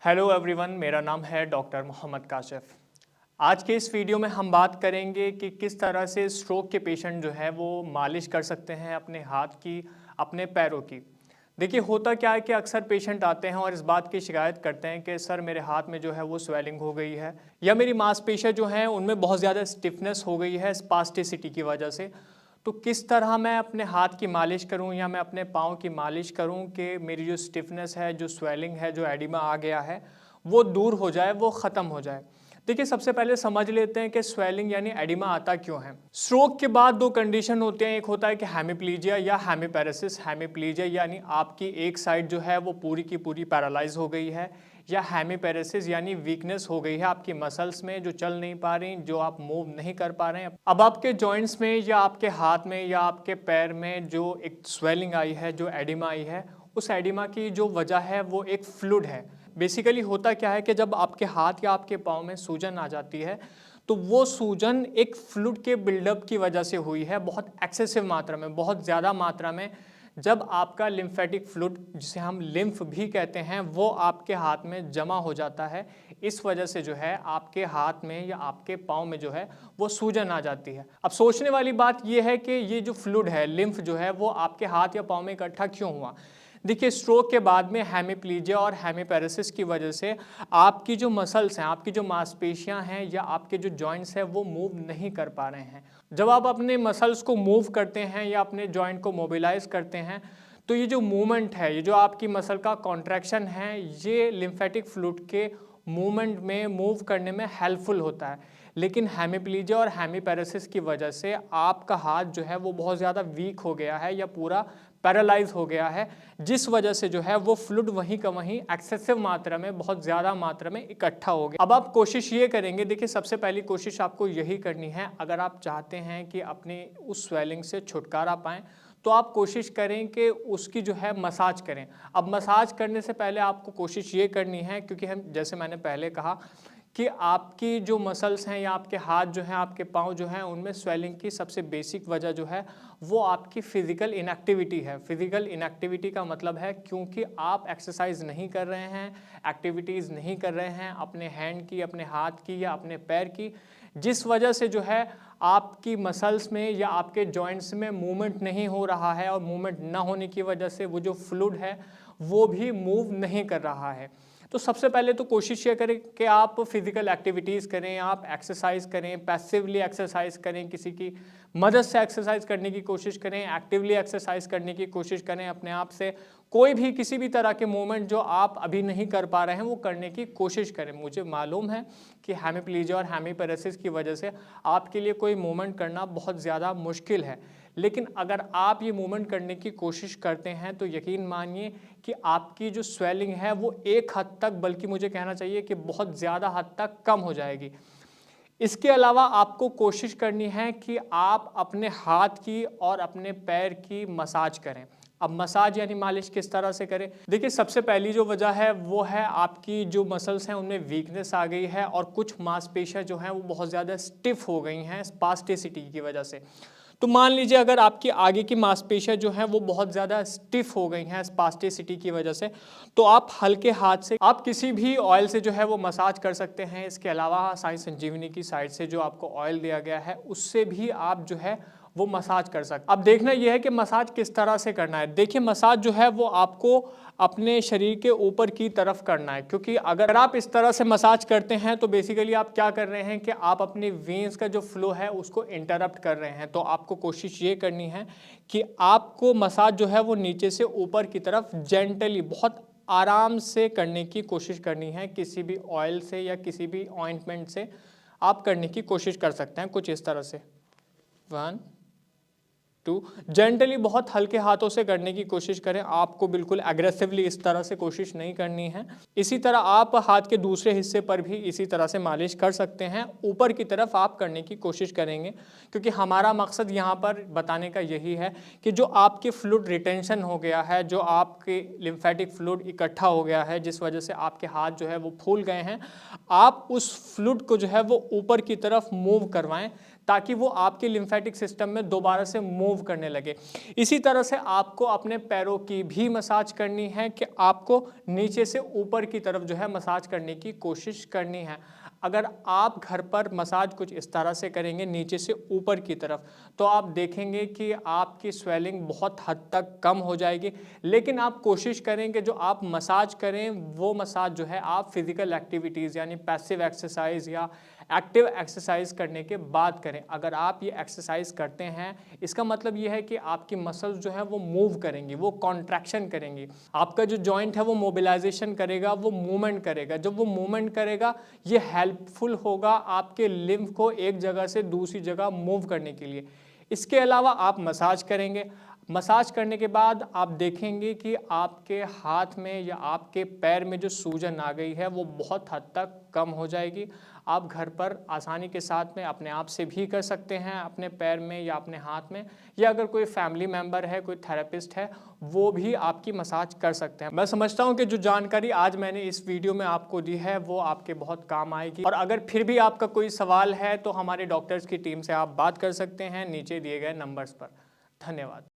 Hello everyone, मेरा नाम है डॉक्टर मोहम्मद काशिफ। आज के इस वीडियो में हम बात करेंगे कि किस तरह से स्ट्रोक के पेशेंट जो है वो मालिश कर सकते हैं अपने हाथ की, अपने पैरों की। देखिए, होता क्या है कि अक्सर पेशेंट आते हैं और इस बात की शिकायत करते हैं कि सर मेरे हाथ में जो है वो स्वेलिंग हो गई है या मेरी मांसपेशियां जो हैं उनमें बहुत ज़्यादा स्टिफनेस हो गई है स्पास्टिसिटी की वजह से। तो किस तरह मैं अपने हाथ की मालिश करूं या मैं अपने पाँव की मालिश करूं कि मेरी जो स्टिफनेस है, जो स्वेलिंग है, जो एडिमा आ गया है वो दूर हो जाए, वो ख़त्म हो जाए। देखिए, सबसे पहले समझ लेते हैं कि स्वेलिंग यानी एडिमा आता क्यों है। स्ट्रोक के बाद दो कंडीशन होते हैं, एक होता है कि हेमिप्लीजिया या हेमिपेरेसिस। हेमिप्लीजिया यानी आपकी एक साइड जो है वो पूरी की पूरी पैरालाइज हो गई है, या हेमिपेरेसिस यानी वीकनेस हो गई है आपकी मसल्स में, जो चल नहीं पा रही, जो आप मूव नहीं कर पा रहे हैं। अब आपके जॉइंट्स में या आपके हाथ में या आपके पैर में जो एक स्वेलिंग आई है, जो एडिमा आई है, उस एडिमा की जो वजह है वो एक फ्लूइड है। बेसिकली होता क्या है कि जब आपके हाथ या आपके पाँव में सूजन आ जाती है तो वो सूजन एक फ्लूइड के बिल्डअप की वजह से हुई है, बहुत एक्सेसिव मात्रा में, बहुत ज़्यादा मात्रा में। जब आपका लिम्फेटिक फ्लूइड, जिसे हम लिम्फ भी कहते हैं, वो आपके हाथ में जमा हो जाता है, इस वजह से जो है आपके हाथ में या आपके पाँव में जो है वो सूजन आ जाती है। अब सोचने वाली बात ये है कि ये जो फ्लूइड है, लिम्फ जो है, वो आपके हाथ या पाँव में इकट्ठा क्यों हुआ। देखिए, स्ट्रोक के बाद में हेमिप्लीजिया और हेमिपेरेसिस की वजह से आपकी जो मसल्स हैं, आपकी जो मांसपेशियां हैं या आपके जो जॉइंट्स हैं वो मूव नहीं कर पा रहे हैं। जब आप अपने मसल्स को मूव करते हैं या अपने जॉइंट को मोबिलाइज करते हैं तो ये जो मूवमेंट है, ये जो आपकी मसल का कॉन्ट्रैक्शन है, ये लिम्फेटिक फ्लूइड के मूवमेंट में, मूव करने में हेल्पफुल होता है। लेकिन हेमिप्लीजिया और हेमिपेरेसिस की वजह से आपका हाथ जो है वो बहुत ज़्यादा वीक हो गया है या पूरा पैरालाइज हो गया है, जिस वजह से जो है वो फ्लूइड वहीं का वहीं एक्सेसिव मात्रा में, बहुत ज़्यादा मात्रा में इकट्ठा हो गया। अब आप कोशिश ये करेंगे, देखिए सबसे पहली कोशिश आपको यही करनी है, अगर आप चाहते हैं कि अपने उस स्वेलिंग से छुटकारा पाएँ तो आप कोशिश करें कि उसकी जो है मसाज करें। अब मसाज करने से पहले आपको कोशिश ये करनी है, क्योंकि हम, जैसे मैंने पहले कहा कि आपकी जो मसल्स हैं या आपके हाथ जो हैं, आपके पाँव जो हैं, उनमें स्वेलिंग की सबसे बेसिक वजह जो है वो आपकी फ़िज़िकल इनएक्टिविटी है। फ़िज़िकल इनएक्टिविटी का मतलब है क्योंकि आप एक्सरसाइज नहीं कर रहे हैं, एक्टिविटीज़ नहीं कर रहे हैं अपने हैंड की, अपने हाथ की या अपने पैर की, जिस वजह से जो है आपकी मसल्स में या आपके जॉइंट्स में मूवमेंट नहीं हो रहा है, और मूवमेंट ना होने की वजह से वो जो फ्लूइड है वो भी मूव नहीं कर रहा है। तो सबसे पहले तो कोशिश ये करें कि आप फिजिकल एक्टिविटीज़ करें, आप एक्सरसाइज करें, पैसिवली एक्सरसाइज करें, किसी की मदद से एक्सरसाइज करने की कोशिश करें, एक्टिवली एक्सरसाइज करने की कोशिश करें, अपने आप से कोई भी किसी भी तरह के मूवमेंट जो आप अभी नहीं कर पा रहे हैं वो करने की कोशिश करें। मुझे मालूम है कि हेमिप्लीजिया और हेमिपेरेसिस की वजह से आपके लिए कोई मूवमेंट करना बहुत ज़्यादा मुश्किल है, लेकिन अगर आप ये मूवमेंट करने की कोशिश करते हैं तो यकीन मानिए कि आपकी जो स्वेलिंग है वो एक हद तक, बल्कि मुझे कहना चाहिए कि बहुत ज़्यादा हद तक कम हो जाएगी। इसके अलावा आपको कोशिश करनी है कि आप अपने हाथ की और अपने पैर की मसाज करें। अब मसाज यानी मालिश किस तरह से करें? देखिए, सबसे पहली जो वजह है वो है आपकी जो मसल्स हैं उनमें वीकनेस आ गई है और कुछ मांसपेशियां जो हैं वो बहुत ज़्यादा स्टिफ हो गई हैं स्पास्टिसिटी की वजह से। तो मान लीजिए अगर आपकी आगे की मांसपेशियां जो हैं वो बहुत ज़्यादा स्टिफ हो गई हैं स्पास्टिसिटी की वजह से, तो आप हल्के हाथ से, आप किसी भी ऑयल से जो है वो मसाज कर सकते हैं। इसके अलावा साई संजीवनी की साइड से जो आपको ऑयल दिया गया है उससे भी आप जो है वो मसाज कर सकते हैं। अब देखना यह है कि मसाज किस तरह से करना है। देखिए, मसाज जो है वो आपको अपने शरीर के ऊपर की तरफ करना है, क्योंकि अगर आप इस तरह से मसाज करते हैं तो बेसिकली आप क्या कर रहे हैं कि आप अपनी वेन्स का जो फ्लो है उसको इंटरप्ट कर रहे हैं। तो आपको कोशिश ये करनी है कि आपको मसाज जो है वो नीचे से ऊपर की तरफ जेंटली, बहुत आराम से करने की कोशिश करनी है। किसी भी ऑयल से या किसी भी ऑइंटमेंट से आप करने की कोशिश कर सकते हैं, कुछ इस तरह से। 1 2, जेंटली, बहुत हल्के हाथों से करने की कोशिश करें। आपको बिल्कुल एग्रेसिवली इस तरह से कोशिश नहीं करनी है। इसी तरह आप हाथ के दूसरे हिस्से पर भी इसी तरह से मालिश कर सकते हैं। ऊपर की तरफ आप करने की कोशिश करेंगे, क्योंकि हमारा मकसद यहाँ पर बताने का यही है कि जो आपके फ्लूइड रिटेंशन हो गया है, जो आपके लिम्फेटिक फ्लूइड इकट्ठा हो गया है, जिस वजह से आपके हाथ जो है वो फूल गए हैं, आप उस फ्लूइड को जो है वो ऊपर की तरफ मूव करवाएं, ताकि वो आपके लिम्फेटिक सिस्टम में दोबारा से मूव करने लगे। इसी तरह से आपको अपने पैरों की भी मसाज करनी है कि आपको नीचे से ऊपर की तरफ जो है मसाज करने की कोशिश करनी है। अगर आप घर पर मसाज कुछ इस तरह से करेंगे नीचे से ऊपर की तरफ, तो आप देखेंगे कि आपकी स्वेलिंग बहुत हद तक कम हो जाएगी। लेकिन आप कोशिश करें कि जो आप मसाज करें वो मसाज जो है आप फिजिकल एक्टिविटीज़ यानी पैसिव एक्सरसाइज या एक्टिव एक्सरसाइज करने के बाद करें। अगर आप ये एक्सरसाइज करते हैं, इसका मतलब ये है कि आपकी मसल्स जो है वो मूव करेंगी, वो कॉन्ट्रैक्शन करेंगी, आपका जो जॉइंट है वो मोबिलाइजेशन करेगा, वो मूवमेंट करेगा। जब वो मूवमेंट करेगा ये हेल्पफुल होगा आपके लिम्फ को एक जगह से दूसरी जगह मूव करने के लिए। इसके अलावा आप मसाज करेंगे। मसाज करने के बाद आप देखेंगे कि आपके हाथ में या आपके पैर में जो सूजन आ गई है वो बहुत हद तक कम हो जाएगी। आप घर पर आसानी के साथ में अपने आप से भी कर सकते हैं, अपने पैर में या अपने हाथ में, या अगर कोई फैमिली मेम्बर है, कोई थेरेपिस्ट है, वो भी आपकी मसाज कर सकते हैं। मैं समझता हूँ कि जो जानकारी आज मैंने इस वीडियो में आपको दी है वो आपके बहुत काम आएगी। और अगर फिर भी आपका कोई सवाल है तो हमारे डॉक्टर्स की टीम से आप बात कर सकते हैं नीचे दिए गए नंबर्स पर। धन्यवाद।